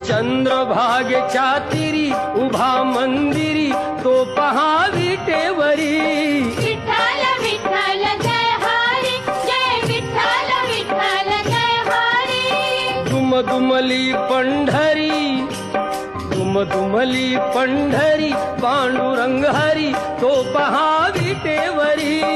चंद्रभागेच्या तिरी उभा मंदिरी तो पहा विटेवरी. विठ्ठल विठ्ठल जय हरी, जय विठ्ठल विठ्ठल जय हरी. दुमदुमली पंढरी, दुमदुमली पंढरी पांडुरंग हरी तो पहा विटेवरी.